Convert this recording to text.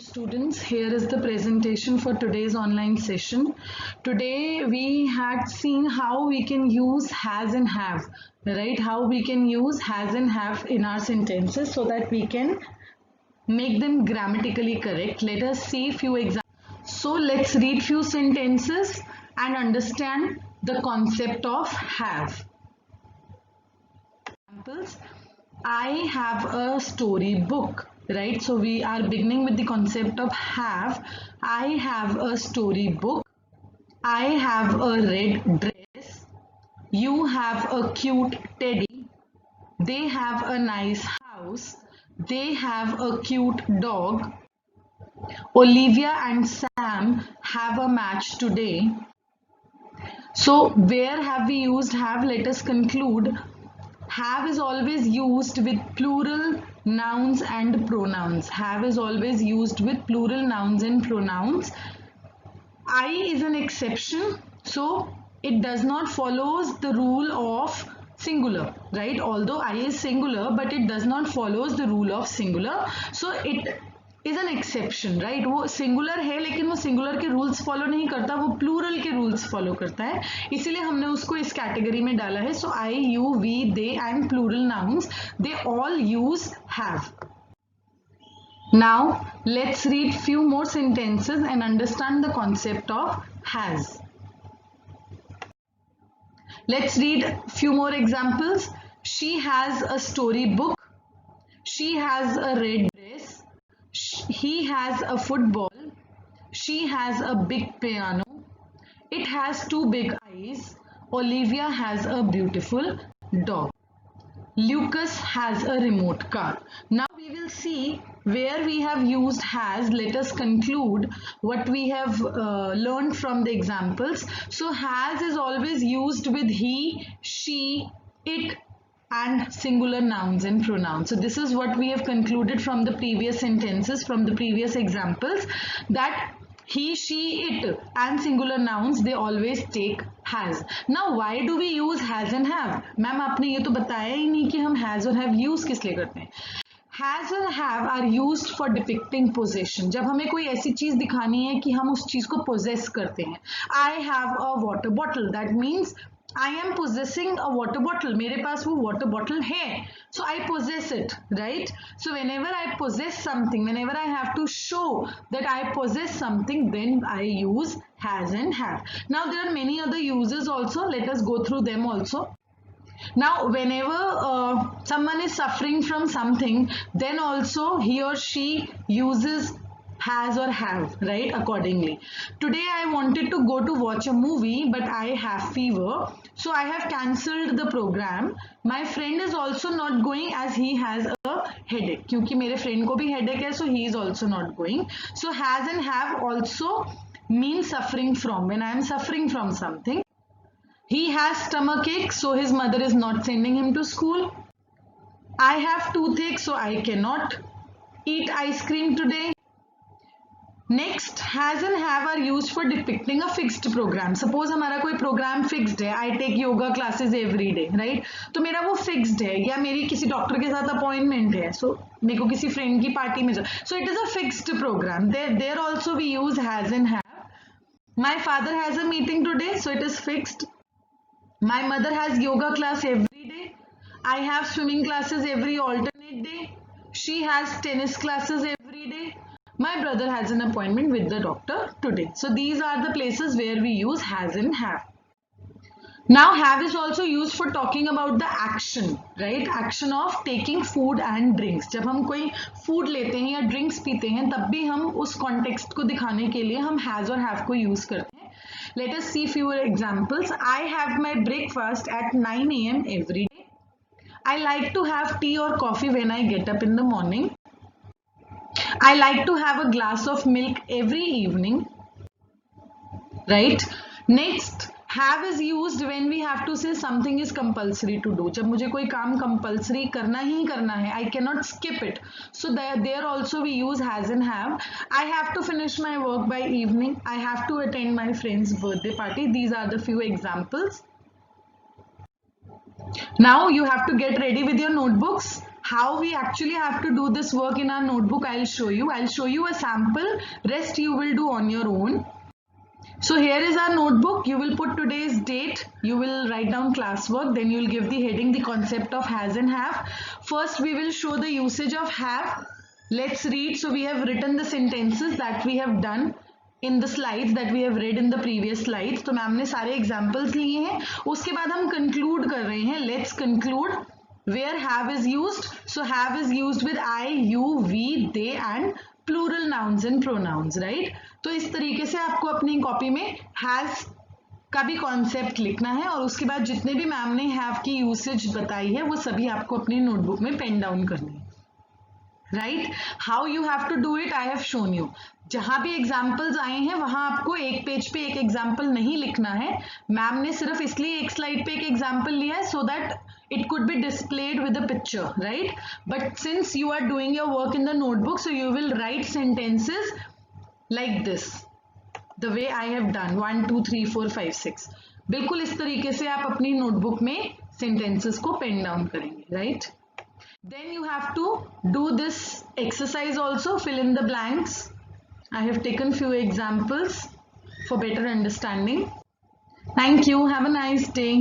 Students, here is the presentation for today's online session. Today we had seen how we can use has and have, right? How we can use has and have in our sentences so that we can make them grammatically correct. Let us see few examples. So let's read few sentences and understand the concept of have. Examples. I have a story book. Right, so we are beginning with the concept of have. I have a story book. I have a red dress. You have a cute teddy. They have a nice house. They have a cute dog. Olivia and Sam have a match today. So where have we used have? Let us conclude. Have is always used with plural nouns and pronouns. Have is always used with plural nouns and pronouns. I is an exception, so it does not follows the rule of singular, right? Although I is singular, but it does not follows the rule of singular. So it is an exception, right? वो singular है लेकिन वो singular के rules follow नहीं करता, वो plural के rules follow करता है, इसीलिए हमने उसको इस कैटेगरी में डाला है. So I, you, we, they and plural nouns, they all use have. Now let's read few more sentences and understand the concept of has. Let's read few more examples. She has a story book. She has a red dress. He has a football. She has a big piano. It has two big eyes. Olivia has a beautiful dog. Lucas has a remote car. Now we will see where we have used has. Let us conclude what we have learned from the examples. So has is always used with he, she, it and singular nouns and pronouns. So this is what we have concluded from the previous sentences, from the previous examples, that he, she, it and singular nouns, they always take has. Now why do we use has and have? Ma'am आपने ये तो बताया ही नहीं कि हम has और have use किस लिए करते हैं. Has and have are used for depicting possession. जब हमें कोई ऐसी चीज दिखानी है कि हम उस चीज को possess करते हैं. I have a water bottle. That means I am possessing a water bottle. मेरे पास वो water bottle है. So I possess it, right? So whenever I possess something, whenever I have to show that I possess something, then I use has and have. Now there are many other uses also. Let us go through them also. Now whenever someone is suffering from something, then also he or she uses has or have, right, accordingly. Today I wanted to go to watch a movie, but I have fever, so I have cancelled the program. My friend is also not going as he has a headache. क्योंकि मेरे friend को भी headache है, so he is also not going. So has and have also mean suffering from. When I am suffering from something. He has stomachache, so his mother is not sending him to school. I have toothache, so I cannot eat ice cream today. Next, has and have are used for depicting a fixed program. Suppose हमारा कोई program fixed है. I take yoga classes every day, right? तो मेरा वो fixed है, या मेरी किसी डॉक्टर के साथ appointment है. So मेरे को किसी friend की party में. So it is a fixed program. There also we use has and have. My father has a meeting today, so it is fixed. My mother has yoga class every day. I have swimming classes every alternate day. She has tennis classes every day. My brother has an appointment with the doctor today. So these are the places where we use has and have. Now have is also used for talking about the action, right? Action of taking food and drinks. जब हम कोई food लेते हैं या drinks पीते हैं, तब भी हम उस context को दिखाने के लिए हम has और have को use करते हैं. Let us see few examples. I have my breakfast at 9 a.m. every day. I like to have tea or coffee when I get up in the morning. I like to have a glass of milk every evening, right? Next, have is used when we have to say something is compulsory to do. जब मुझे कोई काम compulsory करना ही करना है, I cannot skip it. So there also we use has and have. I have to finish my work by evening. I have to attend my friend's birthday party. These are the few examples. Now you have to get ready with your notebooks How we actually have to do this work in our notebook, I'll show you. I'll show you a sample, rest you will do on your own. So here is our notebook. You will put today's date, you will write down classwork, then you will give the heading, the concept of has and have. First we will show the usage of have. Let's read. So we have written the sentences that we have done in the slides that we have read in the previous slides. तो ma'am ने सारे examples लिए हैं. उसके बाद हम conclude कर रहे हैं. Let's conclude. Where have is used? So have is used with I, you, we, they and plural nouns and pronouns, right? तो इस तरीके से आपको अपनी कॉपी में has का भी कॉन्सेप्ट लिखना है और उसके बाद जितने भी मैम ने have की यूसेज बताई है वो सभी आपको अपनी नोटबुक में पेन डाउन करनी है, right? How you have to do it I have shown you. जहां भी एग्जाम्पल्स आए हैं वहां आपको एक पेज पे एक एग्जाम्पल नहीं लिखना है. मैम ने सिर्फ इसलिए एक स्लाइड पे एक एग्जाम्पल लिया है so that it could be displayed with a picture, right? But since you are doing your work in the notebook, so you will write sentences like this, the way I have done 1 2 3 4 5 6. बिल्कुल इस तरीके से आप अपनी notebook में sentences को pen down करेंगे, right? Then you have to do this exercise also, fill in the blanks. I have taken few examples for better understanding. Thank you. Have a nice day.